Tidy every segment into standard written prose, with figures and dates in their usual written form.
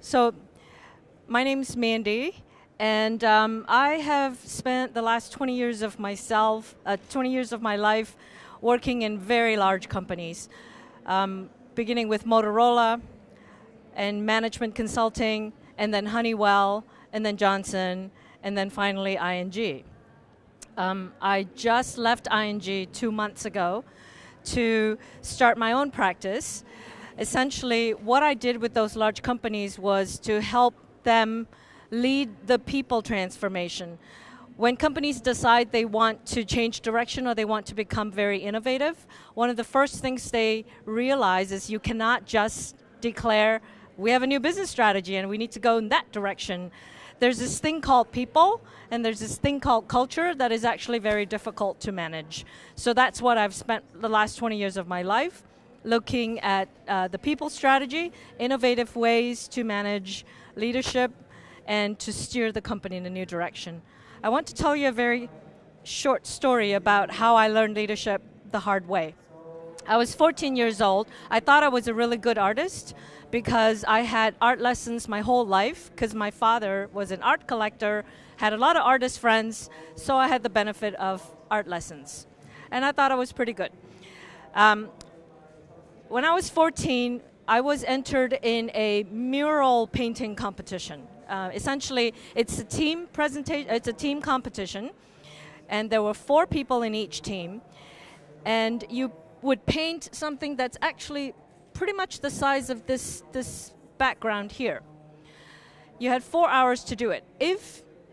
So my name's Mandy, and I have spent the last 20 years of 20 years of my life working in very large companies, beginning with Motorola and management consulting, and then Honeywell, and then Johnson, and then finally ING. I just left ING 2 months ago to start my own practice. Essentially, what I did with those large companies was to help them lead the people transformation. When companies decide they want to change direction or they want to become very innovative, one of the first things they realize is you cannot just declare, we have a new business strategy and we need to go in that direction. There's this thing called people, and there's this thing called culture that is actually very difficult to manage. So that's what I've spent the last 20 years of my life looking at the people strategy, innovative ways to manage leadership, and to steer the company in a new direction. I want to tell you a very short story about how I learned leadership the hard way. I was 14 years old. I thought I was a really good artist because I had art lessons my whole life because my father was an art collector, had a lot of artist friends, so I had the benefit of art lessons. And I thought I was pretty good. When I was 14, I was entered in a mural painting competition. Essentially, it's a team presentation. It's a team competition, and there were 4 people in each team, and you would paint something that's actually pretty much the size of this background here. You had 4 hours to do it.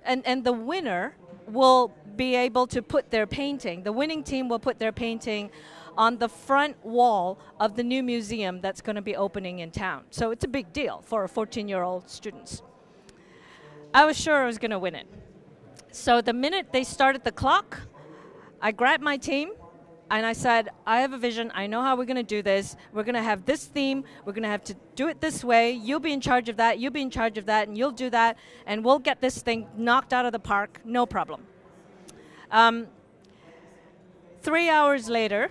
And the winner will be able to put their painting. The winning team will put their painting on the front wall of the new museum that's going to be opening in town. So it's a big deal for 14-year-old students. I was sure I was going to win it. So the minute they started the clock, I grabbed my team and I said, I have a vision. I know how we're going to do this. We're going to have this theme. We're going to have to do it this way. You'll be in charge of that. You'll be in charge of that. And you'll do that. And we'll get this thing knocked out of the park. No problem. 3 hours later,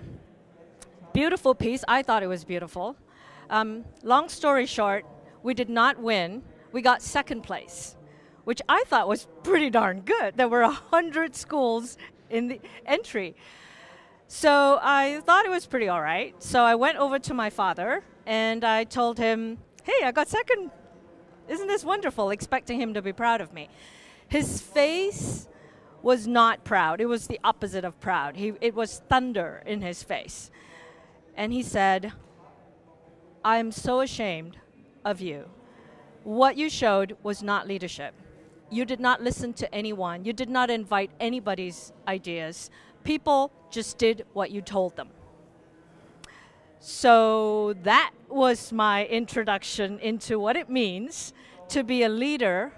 beautiful piece. I thought it was beautiful. Long story short, we did not win. We got second place, which I thought was pretty darn good. There were 100 schools in the entry. So I thought it was pretty all right. So I went over to my father and I told him, hey, I got second. Isn't this wonderful? Expecting him to be proud of me. His face was not proud. It was the opposite of proud. It was thunder in his face. And he said, I'm so ashamed of you. What you showed was not leadership. You did not listen to anyone. You did not invite anybody's ideas. People just did what you told them. So that was my introduction into what it means to be a leader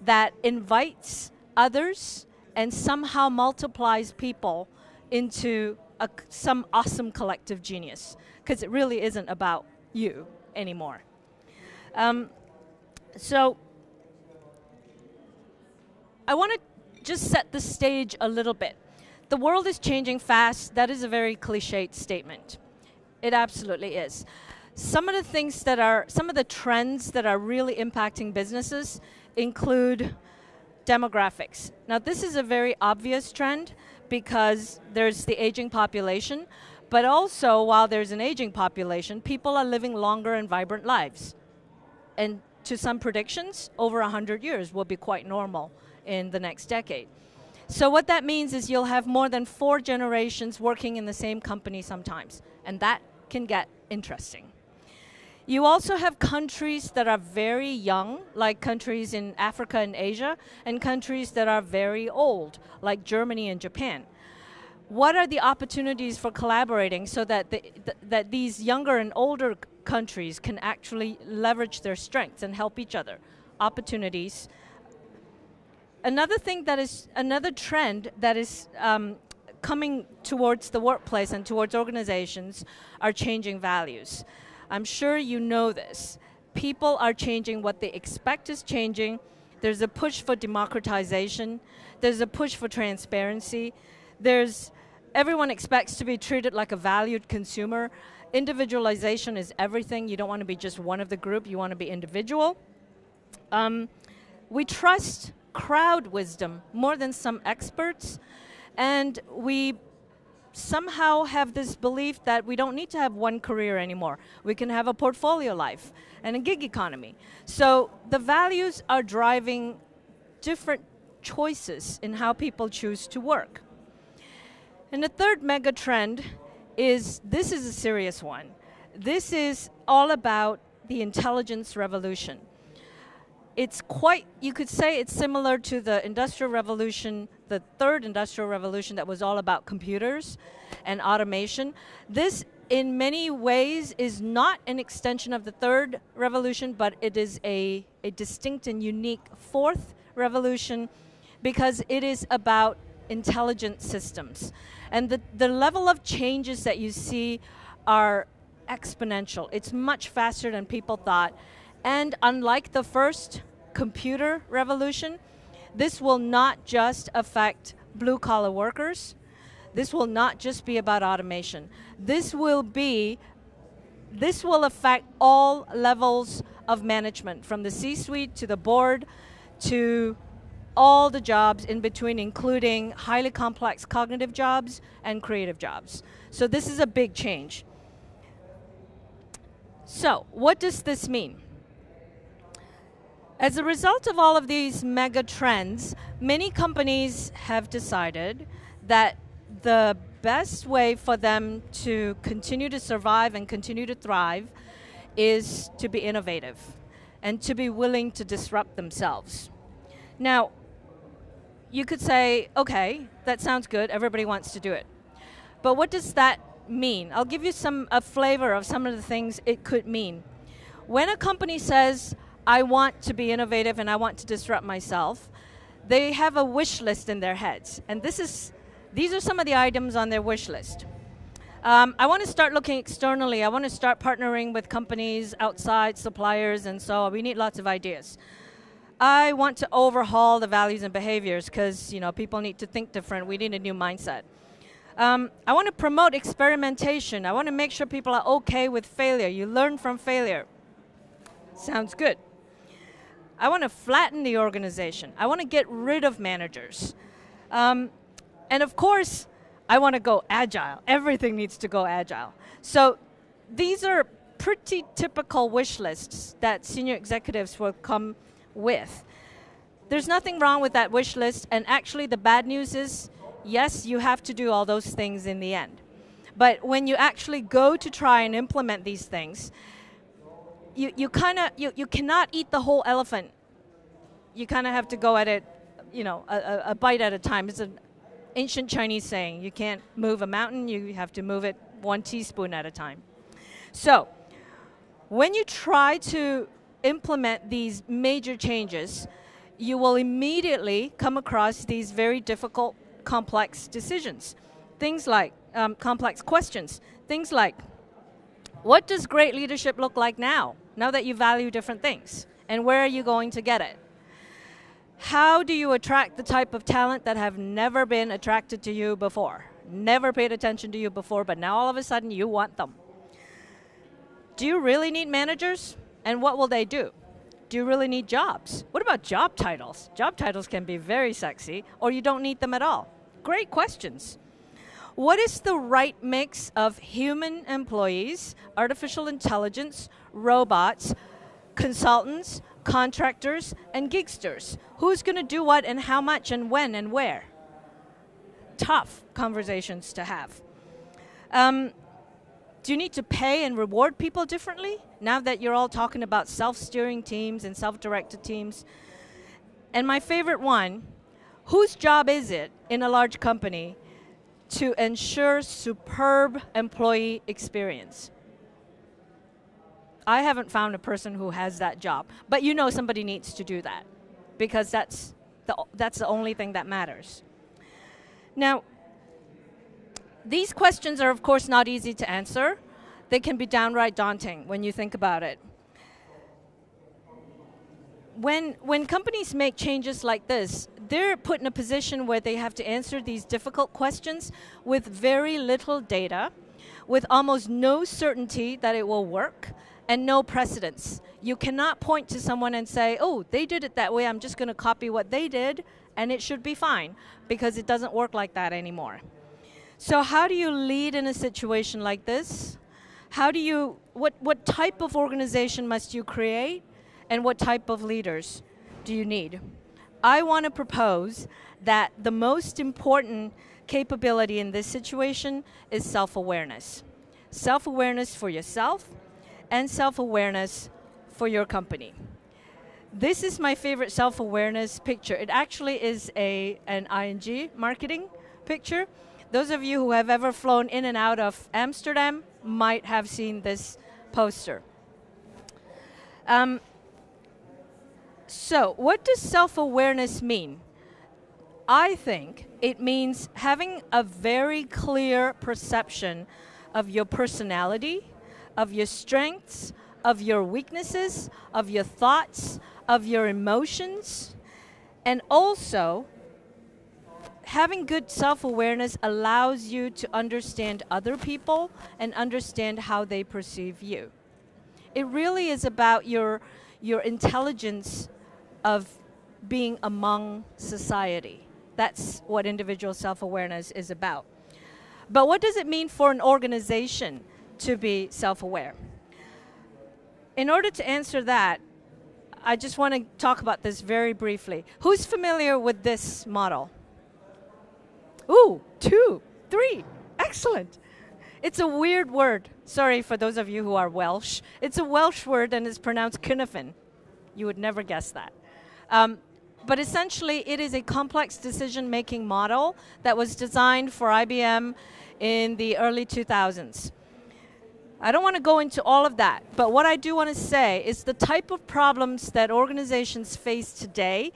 that invites others and somehow multiplies people into some awesome collective genius, because it really isn't about you anymore. So I want to just set the stage a little bit. The world is changing fast. That is a very cliched statement. It absolutely is. Some of the trends that are really impacting businesses include demographics. Now, this is a very obvious trend because there's the aging population, but also while there's an aging population, people are living longer and vibrant lives. And to some predictions, over 100 years will be quite normal in the next decade. So what that means is you'll have more than 4 generations working in the same company sometimes, and that can get interesting. You also have countries that are very young, like countries in Africa and Asia, and countries that are very old, like Germany and Japan. What are the opportunities for collaborating so that that these younger and older countries can actually leverage their strengths and help each other? Opportunities. Another trend that is coming towards the workplace and towards organizations are changing values. I'm sure you know this. People are changing. What they expect is changing. There's a push for democratization. There's a push for transparency. Everyone expects to be treated like a valued consumer. Individualization is everything. You don't want to be just one of the group. You want to be individual. We trust crowd wisdom more than some experts, and we somehow have this belief that we don't need to have one career anymore. We can have a portfolio life and a gig economy. So the values are driving different choices in how people choose to work. And the third mega trend is, this is a serious one. This is all about the intelligence revolution. It's quite, you could say it's similar to the Industrial Revolution, the third Industrial Revolution that was all about computers and automation. This, in many ways, is not an extension of the third revolution, but it is a distinct and unique fourth revolution because it is about intelligent systems. And the level of changes that you see are exponential. It's much faster than people thought. And unlike the first computer revolution, this will not just affect blue-collar workers. This will not just be about automation. This will affect all levels of management, from the C-suite to the board to all the jobs in between, including highly complex cognitive jobs and creative jobs. So this is a big change. So what does this mean? As a result of all of these mega trends, many companies have decided that the best way for them to continue to survive and continue to thrive is to be innovative and to be willing to disrupt themselves. Now, you could say, okay, that sounds good, everybody wants to do it. But what does that mean? I'll give you a flavor of some of the things it could mean. When a company says, I want to be innovative and I want to disrupt myself, they have a wish list in their heads. And these are some of the items on their wish list. I want to start looking externally. I want to start partnering with companies outside, suppliers, and so on. We need lots of ideas. I want to overhaul the values and behaviors because people need to think different. We need a new mindset. I want to promote experimentation. I want to make sure people are okay with failure. You learn from failure. Sounds good. I want to flatten the organization. I want to get rid of managers. And of course, I want to go agile. Everything needs to go agile. So these are pretty typical wish lists that senior executives will come with. There's nothing wrong with that wish list, and actually the bad news is, yes, you have to do all those things in the end. But when you actually go to try and implement these things, you cannot eat the whole elephant. You kind of have to go at it, a bite at a time. It's an ancient Chinese saying, you can't move a mountain, you have to move it 1 teaspoon at a time. So when you try to implement these major changes, you will immediately come across these very difficult, complex decisions. Things like complex questions. Things like, what does great leadership look like now that you value different things? And where are you going to get it? How do you attract the type of talent that have never been attracted to you before? Never paid attention to you before, but now all of a sudden you want them. Do you really need managers? And what will they do? Do you really need jobs? What about job titles? Job titles can be very sexy, or you don't need them at all. Great questions. What is the right mix of human employees, artificial intelligence, robots, consultants, contractors, and gigsters? Who's going to do what and how much and when and where? Tough conversations to have. Do you need to pay and reward people differently now that you're all talking about self-steering teams and self-directed teams? And my favorite one, whose job is it in a large company to ensure superb employee experience? I haven't found a person who has that job, but somebody needs to do that because that's the only thing that matters. Now, these questions are, of course, not easy to answer. They can be downright daunting when you think about it. When companies make changes like this, they're put in a position where they have to answer these difficult questions with very little data, with almost no certainty that it will work, and no precedence. You cannot point to someone and say, oh, they did it that way, I'm just going to copy what they did, and it should be fine, because it doesn't work like that anymore. So how do you lead in a situation like this? How do you, what type of organization must you create, and what type of leaders do you need? I want to propose that the most important capability in this situation is self-awareness. Self-awareness for yourself and self-awareness for your company. This is my favorite self-awareness picture. It actually is an ING marketing picture. Those of you who have ever flown in and out of Amsterdam might have seen this poster. So what does self-awareness mean? I think it means having a very clear perception of your personality, of your strengths, of your weaknesses, of your thoughts, of your emotions, and also having good self-awareness allows you to understand other people and understand how they perceive you. It really is about your intelligence of being among society. That's what individual self-awareness is about. But what does it mean for an organization to be self-aware? In order to answer that, I just want to talk about this very briefly. Who's familiar with this model? Ooh, 2, 3, excellent. It's a weird word. Sorry for those of you who are Welsh. It's a Welsh word and it's pronounced Cynefin. You would never guess that. But essentially, it is a complex decision-making model that was designed for IBM in the early 2000s. I don't want to go into all of that, but what I do want to say is the type of problems that organizations face today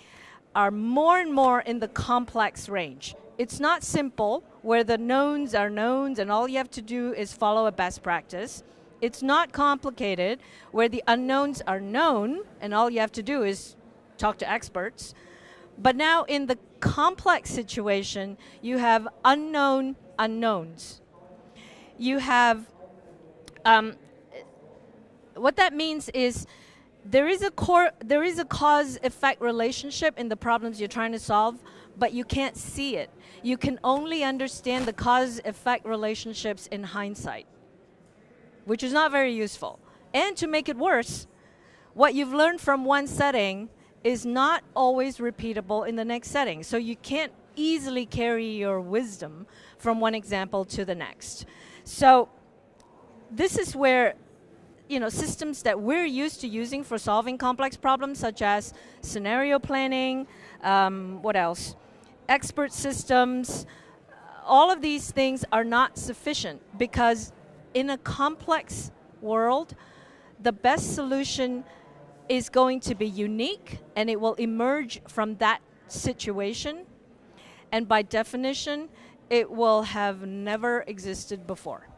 are more and more in the complex range. It's not simple, where the knowns are knowns and all you have to do is follow a best practice. It's not complicated, where the unknowns are known and all you have to do is talk to experts. But now in the complex situation, you have unknown unknowns. You have, what that means is there is a cause-effect relationship in the problems you're trying to solve, but you can't see it. You can only understand the cause-effect relationships in hindsight, which is not very useful. And to make it worse, what you've learned from one setting is not always repeatable in the next setting. So you can't easily carry your wisdom from one example to the next. So this is where, you know, systems that we're used to using for solving complex problems, such as scenario planning, what else? Expert systems, all of these things are not sufficient, because in a complex world, the best solution is going to be unique, and it will emerge from that situation. And by definition, it will have never existed before.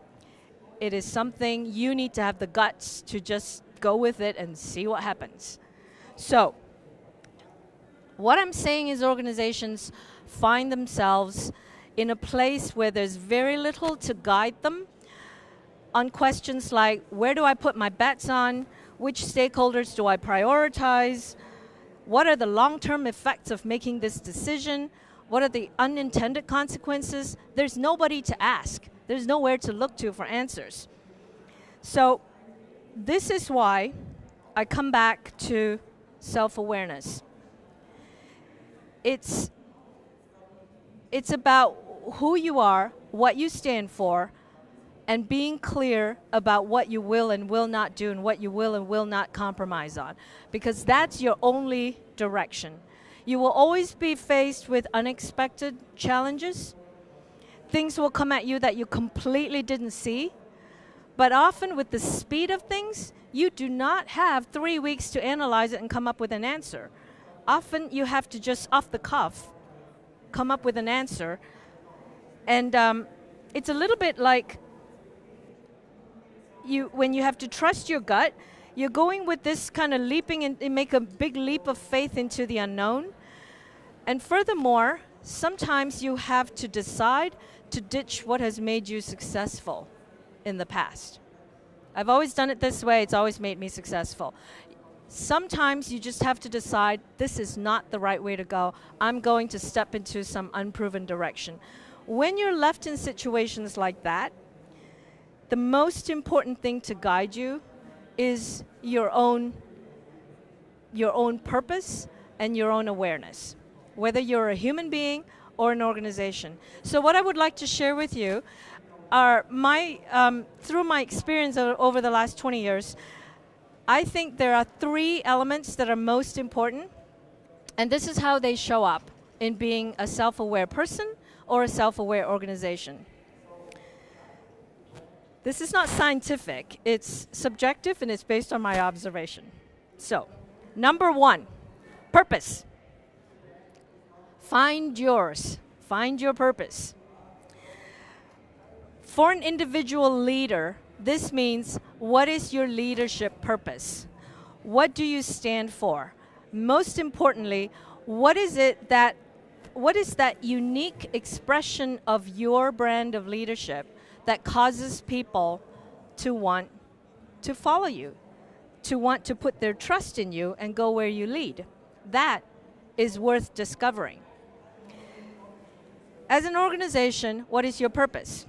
It is something you need to have the guts to just go with it and see what happens. So, what I'm saying is organizations find themselves in a place where there's very little to guide them on questions like, where do I put my bets on? Which stakeholders do I prioritize? What are the long-term effects of making this decision? What are the unintended consequences? There's nobody to ask. There's nowhere to look to for answers. So this is why I come back to self-awareness. It's about who you are, what you stand for, and being clear about what you will and will not do and what you will and will not compromise on. Because that's your only direction. You will always be faced with unexpected challenges. Things will come at you that you completely didn't see. But often with the speed of things, you do not have 3 weeks to analyze it and come up with an answer. Often you have to just off the cuff come up with an answer. And it's a little bit like when you have to trust your gut, you're going with this kind of leaping and make a big leap of faith into the unknown. And furthermore, sometimes you have to decide to ditch what has made you successful in the past. I've always done it this way. It's always made me successful. Sometimes you just have to decide, this is not the right way to go. I'm going to step into some unproven direction. When you're left in situations like that, the most important thing to guide you is your own purpose and your own awareness, whether you're a human being or an organization. So what I would like to share with you are through my experience over the last 20 years, I think there are 3 elements that are most important, and this is how they show up in being a self-aware person or a self-aware organization. This is not scientific, it's subjective and it's based on my observation. So, number 1, purpose. Find yours, find your purpose. For an individual leader, this means, what is your leadership purpose? What do you stand for? Most importantly, what is that unique expression of your brand of leadership that causes people to want to follow you, to want to put their trust in you and go where you lead? That is worth discovering. As an organization, what is your purpose?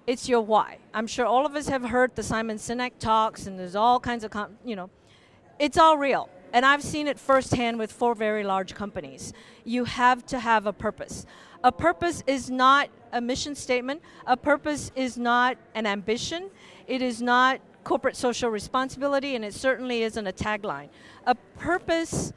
It's your why. I'm sure all of us have heard the Simon Sinek talks, and there's all kinds of, it's all real. And I've seen it firsthand with 4 very large companies. You have to have a purpose. A purpose is not a mission statement. A purpose is not an ambition. It is not corporate social responsibility, and it certainly isn't a tagline. A purpose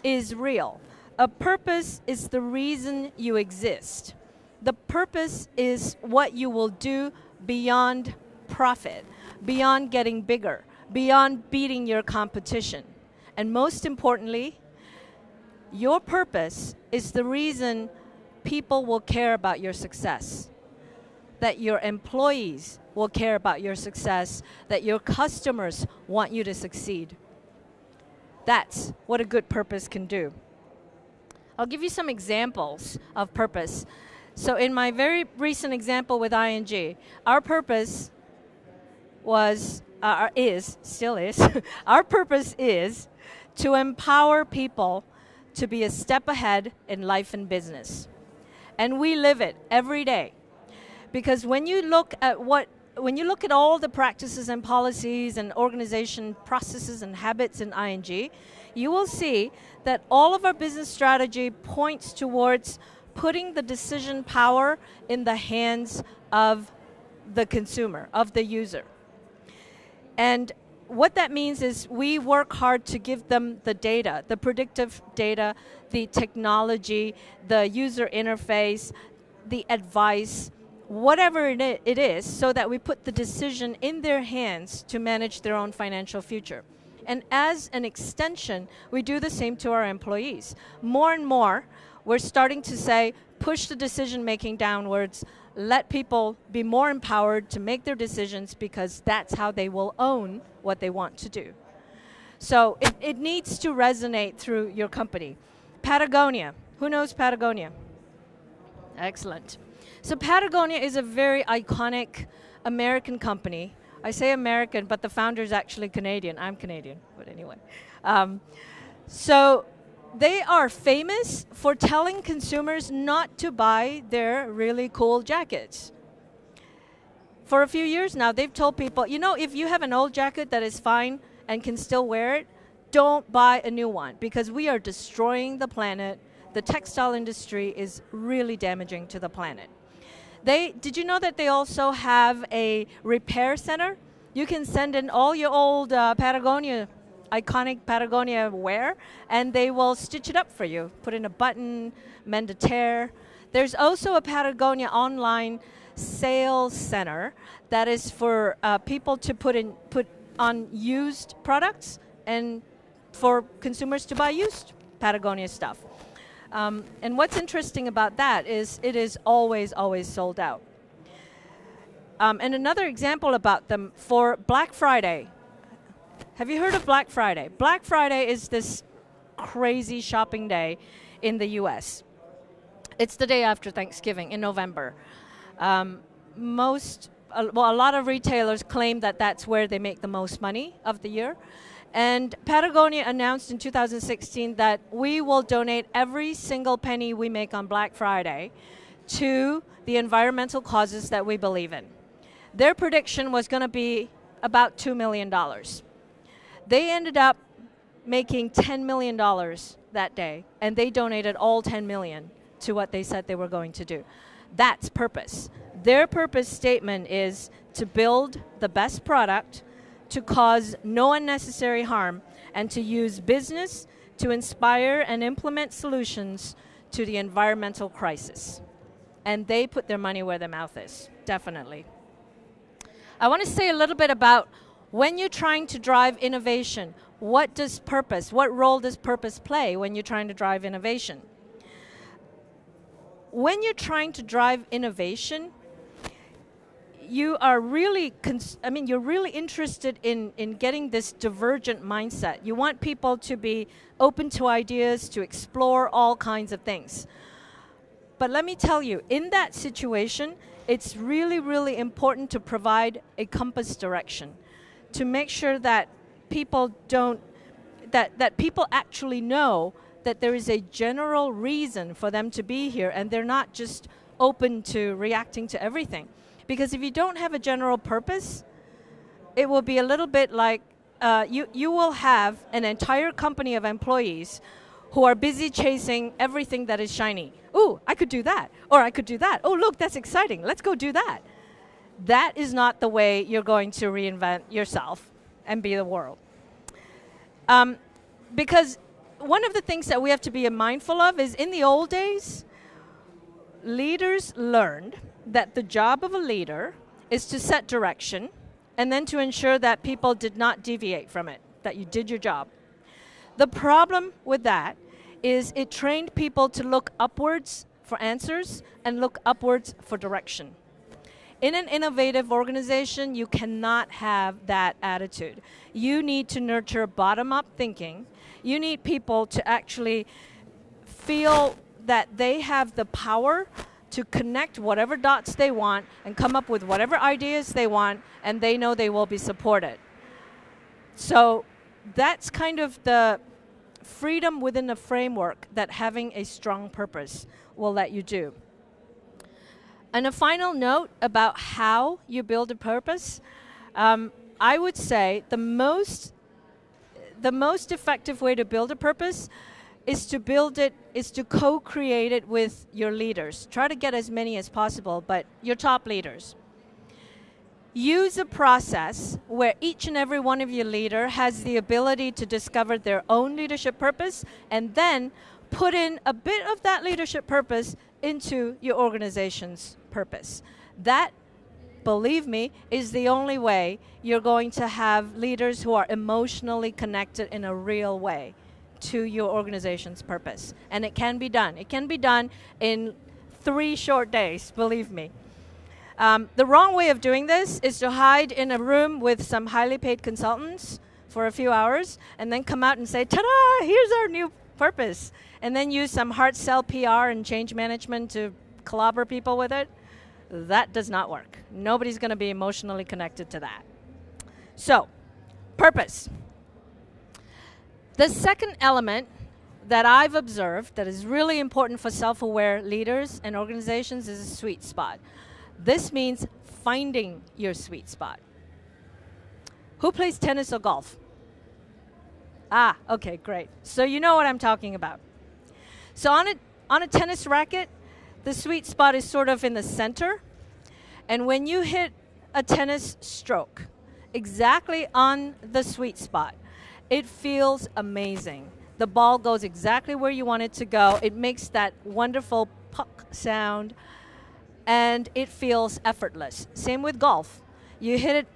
is real. A purpose is the reason you exist. The purpose is what you will do beyond profit, beyond getting bigger, beyond beating your competition. And most importantly, your purpose is the reason people will care about your success, that your employees will care about your success, that your customers want you to succeed. That's what a good purpose can do. I'll give you some examples of purpose. So in my very recent example with ING, our purpose still is, our purpose is to empower people to be a step ahead in life and business. And we live it every day. Because when you look at all the practices and policies and organization processes and habits in ING, you will see that all of our business strategy points towards putting the decision power in the hands of the consumer, of the user. And what that means is we work hard to give them the data, the predictive data, the technology, the user interface, the advice, whatever it is, so that we put the decision in their hands to manage their own financial future. And as an extension, we do the same to our employees. More and more, we're starting to say, push the decision-making downwards, let people be more empowered to make their decisions, because that's how they will own what they want to do. So it needs to resonate through your company. Patagonia. Who knows Patagonia? Excellent. So Patagonia is a very iconic American company. I say American, but the founder is actually Canadian. I'm Canadian, but anyway. So they are famous for telling consumers not to buy their really cool jackets. For a few years now, they've told people, if you have an old jacket that is fine and can still wear it, don't buy a new one, because we are destroying the planet. The textile industry is really damaging to the planet. Did you know that they also have a repair center? You can send in all your old iconic Patagonia wear, and they will stitch it up for you. Put in a button, mend a tear. There's also a Patagonia online sales center that is for people to put on used products and for consumers to buy used Patagonia stuff. And what's interesting about that is it is always, always sold out. And another example about them, for Black Friday. Have you heard of Black Friday? Black Friday is this crazy shopping day in the US. It's the day after Thanksgiving in November. Most a lot of retailers claim that that's where they make the most money of the year. And Patagonia announced in 2016 that we will donate every single penny we make on Black Friday to the environmental causes that we believe in. Their prediction was going to be about $2 million. They ended up making $10 million that day, and they donated all $10 million to what they said they were going to do. That's purpose. Their purpose statement is to build the best product, to cause no unnecessary harm, and to use business to inspire and implement solutions to the environmental crisis. And they put their money where their mouth is, definitely. I want to say a little bit about when you're trying to drive innovation, what role does purpose play when you're trying to drive innovation? When you're trying to drive innovation, you are really, you're really interested in getting this divergent mindset. You want people to be open to ideas, to explore all kinds of things. But let me tell you, in that situation, it's really, really important to provide a compass direction, to make sure that people that people actually know that there is a general reason for them to be here, and they're not just open to reacting to everything. Because if you don't have a general purpose, it will be a little bit like you will have an entire company of employees who are busy chasing everything that is shiny. Ooh, I could do that, or I could do that. Oh, look, that's exciting. Let's go do that. That is not the way you're going to reinvent yourself and be the world. Because one of the things that we have to be mindful of is in the old days, leaders learned that the job of a leader is to set direction and then to ensure that people did not deviate from it, that you did your job. The problem with that is it trained people to look upwards for answers and look upwards for direction. In an innovative organization, you cannot have that attitude. You need to nurture bottom-up thinking. You need people to actually feel that they have the power to connect whatever dots they want and come up with whatever ideas they want, and they know they will be supported. So that's kind of the freedom within the framework that having a strong purpose will let you do. And a final note about how you build a purpose, I would say the most effective way to build a purpose is to co-create it with your leaders. Try to get as many as possible, but your top leaders. Use a process where each and every one of your leader has the ability to discover their own leadership purpose, and then put in a bit of that leadership purpose into your organization's purpose. That, believe me, is the only way you're going to have leaders who are emotionally connected in a real way to your organization's purpose. And it can be done. It can be done in 3 short days, believe me. The wrong way of doing this is to hide in a room with some highly paid consultants for a few hours and then come out and say, ta-da, here's our new purpose. And then use some hard sell PR and change management to clobber people with it. That does not work. Nobody's going to be emotionally connected to that. So, purpose. The second element that I've observed that is really important for self-aware leaders and organizations is a sweet spot. This means finding your sweet spot. Who plays tennis or golf? Ah, okay, great. So you know what I'm talking about. So on a tennis racket, the sweet spot is sort of in the center. And when you hit a tennis stroke exactly on the sweet spot, it feels amazing. The ball goes exactly where you want it to go. It makes that wonderful puck sound, and it feels effortless. Same with golf. You hit it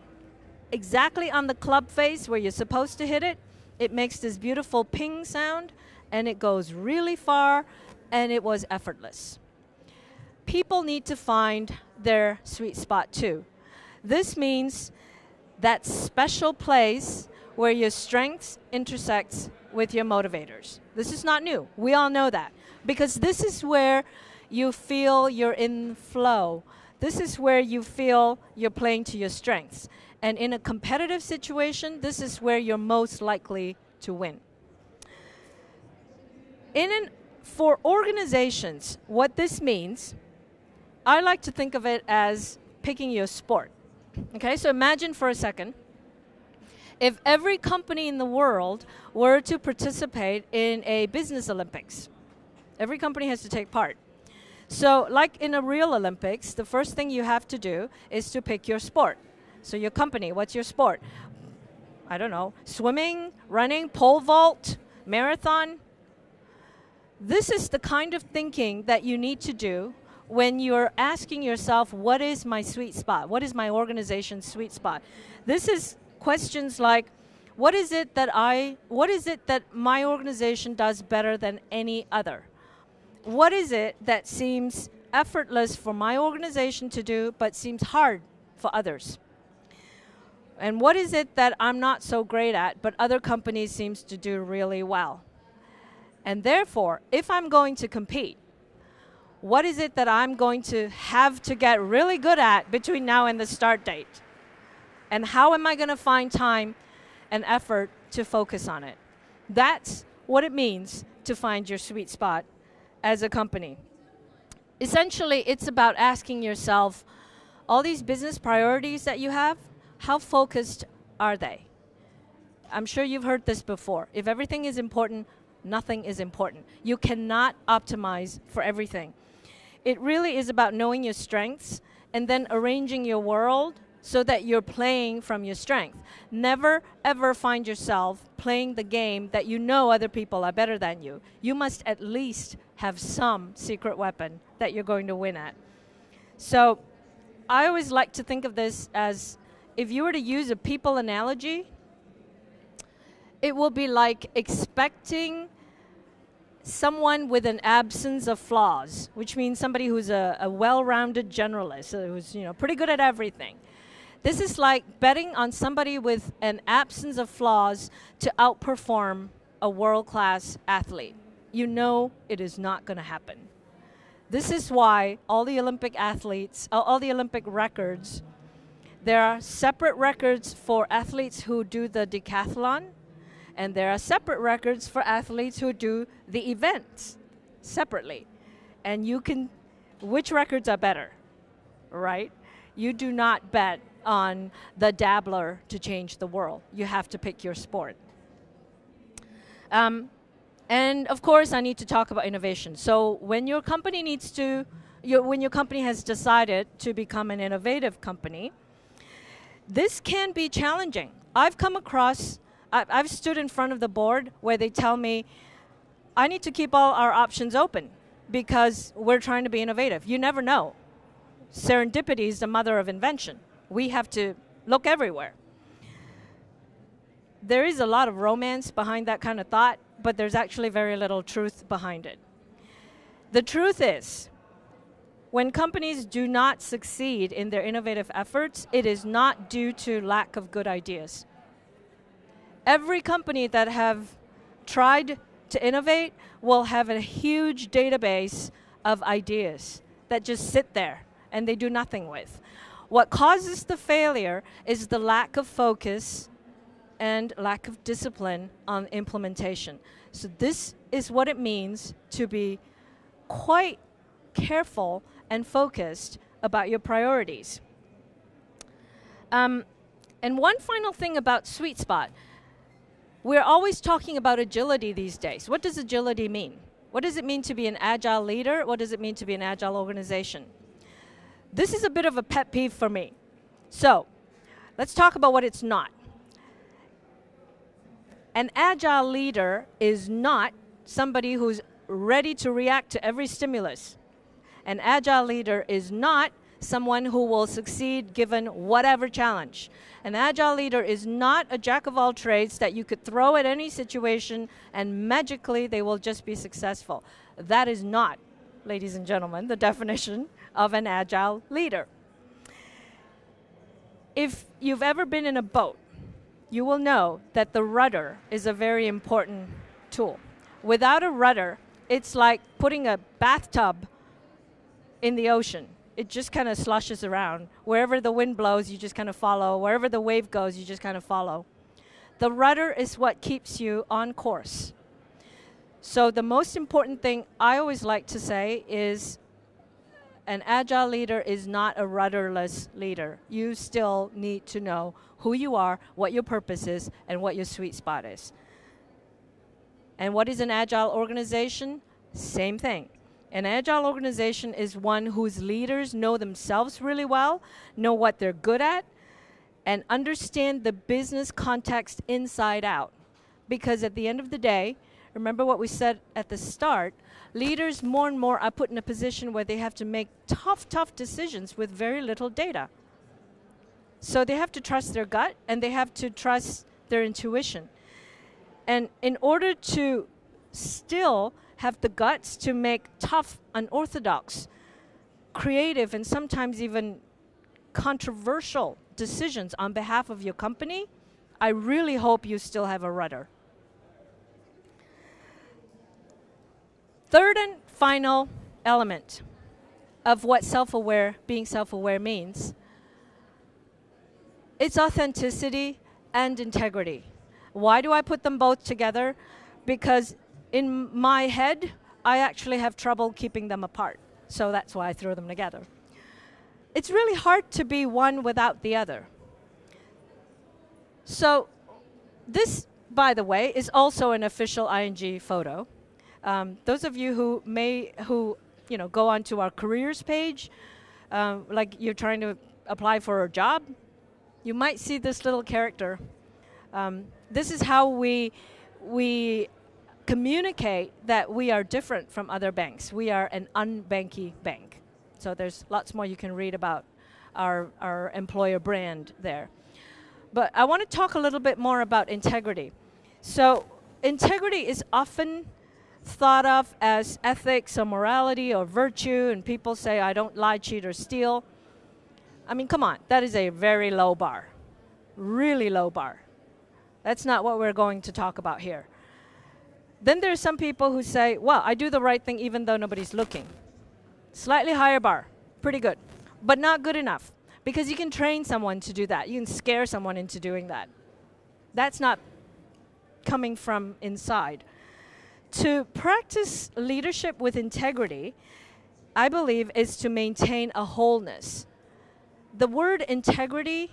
exactly on the club face where you're supposed to hit it. It makes this beautiful ping sound, and it goes really far, and it was effortless. People need to find their sweet spot too. This means that special place where your strengths intersects with your motivators. This is not new. We all know that. Because this is where you feel you're in flow. This is where you feel you're playing to your strengths. And in a competitive situation, this is where you're most likely to win. For organizations, what this means, I like to think of it as picking your sport. Okay, so imagine for a second, if every company in the world were to participate in a business Olympics. Every company has to take part. So like in a real Olympics, the first thing you have to do is to pick your sport. So your company, what's your sport? I don't know, swimming, running, pole vault, marathon. This is the kind of thinking that you need to do when you're asking yourself, what is my sweet spot? What is my organization's sweet spot? This is questions like, what is it that my organization does better than any other? What is it that seems effortless for my organization to do, but seems hard for others? And what is it that I'm not so great at, but other companies seems to do really well? And therefore, if I'm going to compete, what is it that I'm going to have to get really good at between now and the start date? And how am I going to find time and effort to focus on it? That's what it means to find your sweet spot as a company. Essentially, it's about asking yourself, all these business priorities that you have, how focused are they? I'm sure you've heard this before. If everything is important, nothing is important. You cannot optimize for everything. It really is about knowing your strengths and then arranging your world so that you're playing from your strength. Never, ever find yourself playing the game that you know other people are better than you. You must at least have some secret weapon that you're going to win at. So I always like to think of this as, if you were to use a people analogy, it will be like expecting someone with an absence of flaws, which means somebody who's a well-rounded generalist, who's pretty good at everything. This is like betting on somebody with an absence of flaws to outperform a world-class athlete. You know it is not going to happen. This is why all the Olympic athletes, all the Olympic records, there are separate records for athletes who do the decathlon, and there are separate records for athletes who do the events separately. And which records are better, right? You do not bet on the dabbler to change the world. You have to pick your sport. And of course, I need to talk about innovation. So when your company when your company has decided to become an innovative company, this can be challenging. I've stood in front of the board where they tell me, I need to keep all our options open because we're trying to be innovative. You never know. Serendipity is the mother of invention. We have to look everywhere. There is a lot of romance behind that kind of thought, but there's actually very little truth behind it. The truth is, when companies do not succeed in their innovative efforts, it is not due to lack of good ideas. Every company that have tried to innovate will have a huge database of ideas that just sit there and they do nothing with. What causes the failure is the lack of focus and lack of discipline on implementation. So this is what it means to be quite careful and focused about your priorities. And one final thing about sweet spot. We're always talking about agility these days. What does agility mean? What does it mean to be an agile leader? What does it mean to be an agile organization? This is a bit of a pet peeve for me. So let's talk about what it's not. An agile leader is not somebody who's ready to react to every stimulus. An agile leader is not someone who will succeed given whatever challenge. An agile leader is not a jack of all trades that you could throw at any situation and magically they will just be successful. That is not, ladies and gentlemen, the definition of an agile leader. If you've ever been in a boat, you will know that the rudder is a very important tool. Without a rudder, it's like putting a bathtub in the ocean. It just kind of sloshes around. Wherever the wind blows, you just kind of follow. Wherever the wave goes, you just kind of follow. The rudder is what keeps you on course. So the most important thing I always like to say is an agile leader is not a rudderless leader. You still need to know who you are, what your purpose is, and what your sweet spot is. And what is an agile organization? Same thing. An agile organization is one whose leaders know themselves really well, know what they're good at, and understand the business context inside out. Because at the end of the day, remember what we said at the start, leaders more and more are put in a position where they have to make tough decisions with very little data. So they have to trust their gut, and they have to trust their intuition. And in order to still have the guts to make tough, unorthodox, creative, and sometimes even controversial decisions on behalf of your company, I really hope you still have a rudder. Third and final element of what being self-aware means, it's authenticity and integrity. Why do I put them both together? Because in my head, I actually have trouble keeping them apart. So that's why I throw them together. It's really hard to be one without the other. So this, by the way, is also an official ING photo. Those of you who go onto our careers page, like you're trying to apply for a job, you might see this little character. This is how we communicate that we are different from other banks. We are an unbanky bank. So there's lots more you can read about our employer brand there. But I want to talk a little bit more about integrity. So integrity is often thought of as ethics or morality or virtue, and people say, I don't lie, cheat, or steal. I mean, come on, that is a very low bar, really low bar. That's not what we're going to talk about here. Then there's some people who say, well, I do the right thing even though nobody's looking. Slightly higher bar, pretty good, but not good enough, because you can train someone to do that. You can scare someone into doing that. That's not coming from inside. To practice leadership with integrity, I believe, is to maintain a wholeness. The word integrity,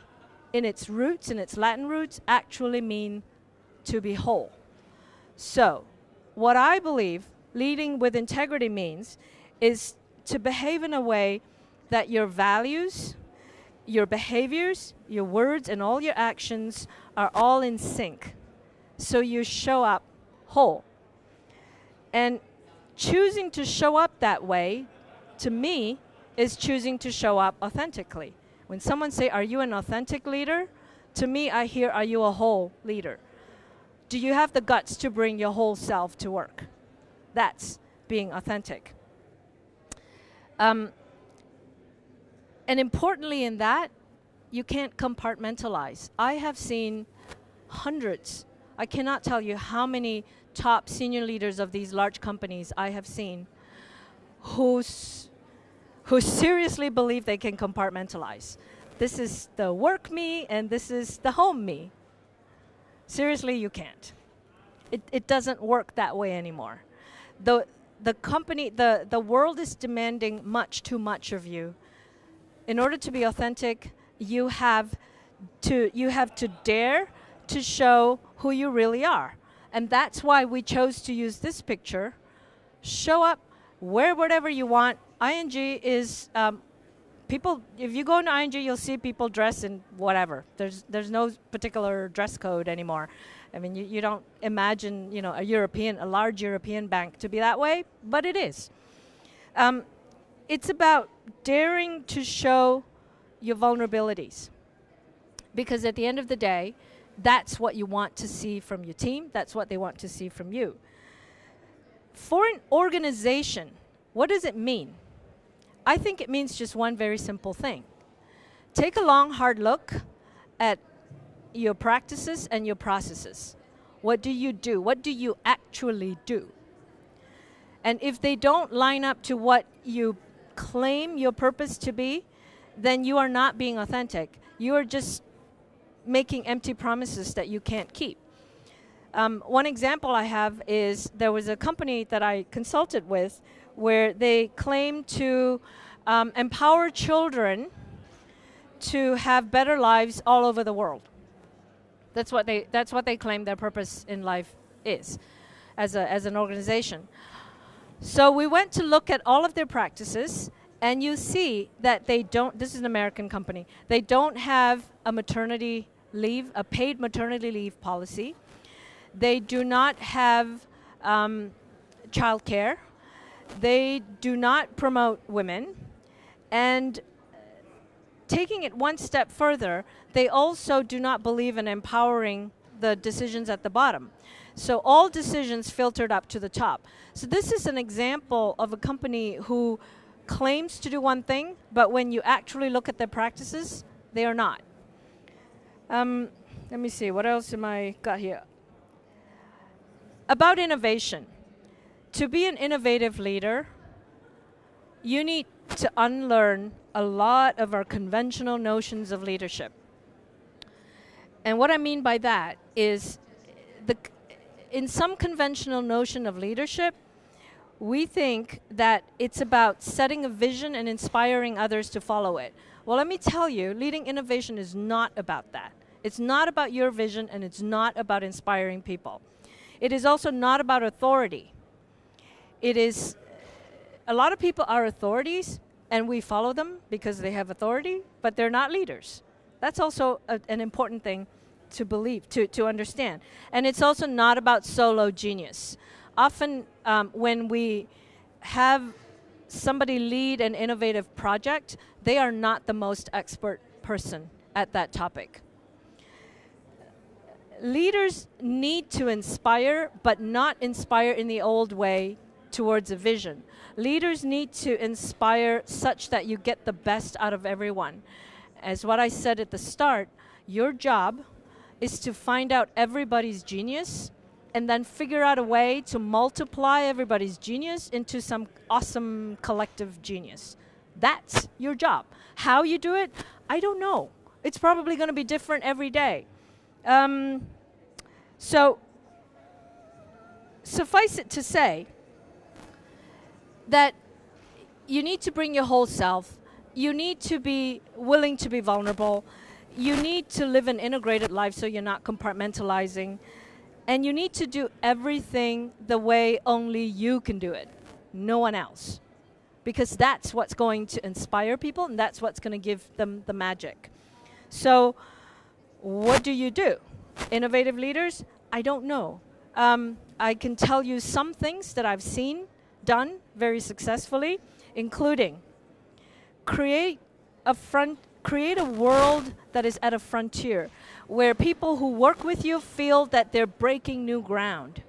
in its roots, in its Latin roots, actually mean to be whole. So, what I believe leading with integrity means is to behave in a way that your values, your behaviors, your words, and all your actions are all in sync. So you show up whole. And choosing to show up that way, to me, is choosing to show up authentically. When someone say, are you an authentic leader? To me, I hear, are you a whole leader? Do you have the guts to bring your whole self to work? That's being authentic. And importantly in that, you can't compartmentalize. I have seen hundreds, I cannot tell you how many top senior leaders of these large companies I have seen who seriously believe they can compartmentalize. This is the work me and this is the home me. Seriously, you can't. It doesn't work that way anymore. The world is demanding much too much of you. In order to be authentic, you have to dare to show who you really are. And that's why we chose to use this picture. Show up, wear whatever you want. ING is, people, if you go into ING, you'll see people dress in whatever. There's no particular dress code anymore. I mean, you don't imagine, a large European bank to be that way, but it is. It's about daring to show your vulnerabilities. Because at the end of the day, that's what you want to see from your team. That's what they want to see from you. For an organization, what does it mean? I think it means just one very simple thing. Take a long, hard look at your practices and your processes. What do you do? What do you actually do? And if they don't line up to what you claim your purpose to be, then you are not being authentic. You are just making empty promises that you can't keep. One example I have is there was a company that I consulted with where they claimed to empower children to have better lives all over the world. That's what they claim their purpose in life is as an organization. So we went to look at all of their practices, and you see that they don't, this is an American company, they don't have a maternity leave, a paid maternity leave policy. They do not have child care. They do not promote women. And taking it one step further, they also do not believe in empowering the decisions at the bottom. So all decisions filtered up to the top. So this is an example of a company who claims to do one thing, but when you actually look at their practices, they are not. Let me see, what else am I got here? About innovation. To be an innovative leader, you need to unlearn a lot of our conventional notions of leadership. And what I mean by that is, in some conventional notion of leadership, we think that it's about setting a vision and inspiring others to follow it. Well, let me tell you, leading innovation is not about that. It's not about your vision, and it's not about inspiring people. It is also not about authority. It is, a lot of people are authorities, and we follow them because they have authority, but they're not leaders. That's also an important thing to believe, to understand. And it's also not about solo genius. Often when we have somebody lead an innovative project, they are not the most expert person at that topic. Leaders need to inspire, but not inspire in the old way towards a vision. Leaders need to inspire such that you get the best out of everyone. As what I said at the start, your job is to find out everybody's genius and then figure out a way to multiply everybody's genius into some awesome collective genius. That's your job. How you do it, I don't know. It's probably going to be different every day. So, suffice it to say that you need to bring your whole self. You need to be willing to be vulnerable. You need to live an integrated life so you're not compartmentalizing. And you need to do everything the way only you can do it, no one else. Because that's what's going to inspire people, and that's what's going to give them the magic. So, what do? Innovative leaders? I don't know. I can tell you some things that I've seen done very successfully, including create a world that is at a frontier, where people who work with you feel that they're breaking new ground.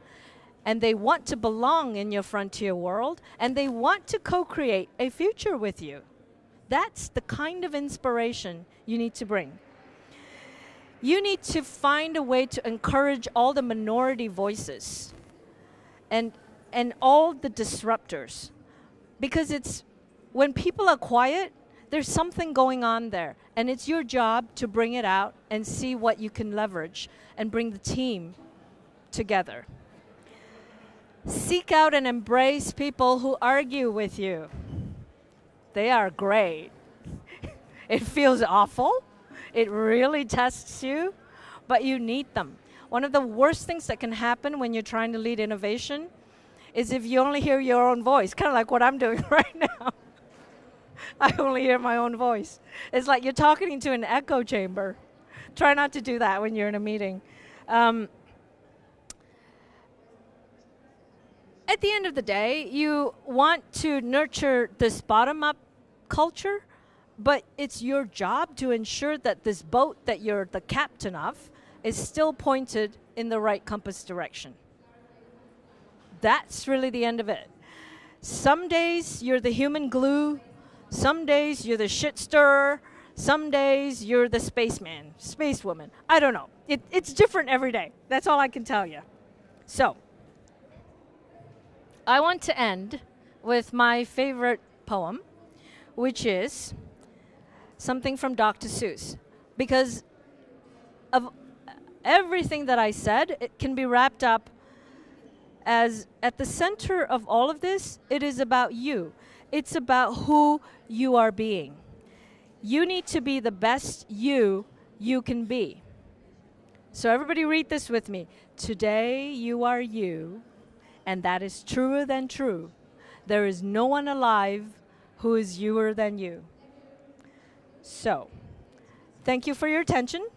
And they want to belong in your frontier world, and they want to co-create a future with you. That's the kind of inspiration you need to bring. You need to find a way to encourage all the minority voices and all the disruptors. Because it's, when people are quiet, there's something going on there. And it's your job to bring it out and see what you can leverage and bring the team together. Seek out and embrace people who argue with you. They are great. It feels awful. It really tests you, but you need them. One of the worst things that can happen when you're trying to lead innovation is if you only hear your own voice, kind of like what I'm doing right now. I only hear my own voice. It's like you're talking into an echo chamber. Try not to do that when you're in a meeting. At the end of the day, you want to nurture this bottom-up culture, but it's your job to ensure that this boat that you're the captain of is still pointed in the right compass direction. That's really the end of it. Some days you're the human glue. Some days you're the shit stirrer. Some days you're the spaceman, spacewoman. I don't know. It's different every day. That's all I can tell you. So, I want to end with my favorite poem, which is something from Dr. Seuss. Because of everything that I said, it can be wrapped up as at the center of all of this, it is about you. It's about who you are being. You need to be the best you can be. So everybody read this with me. Today you are you, and that is truer than true. There is no one alive who is youer than you. So, thank you for your attention.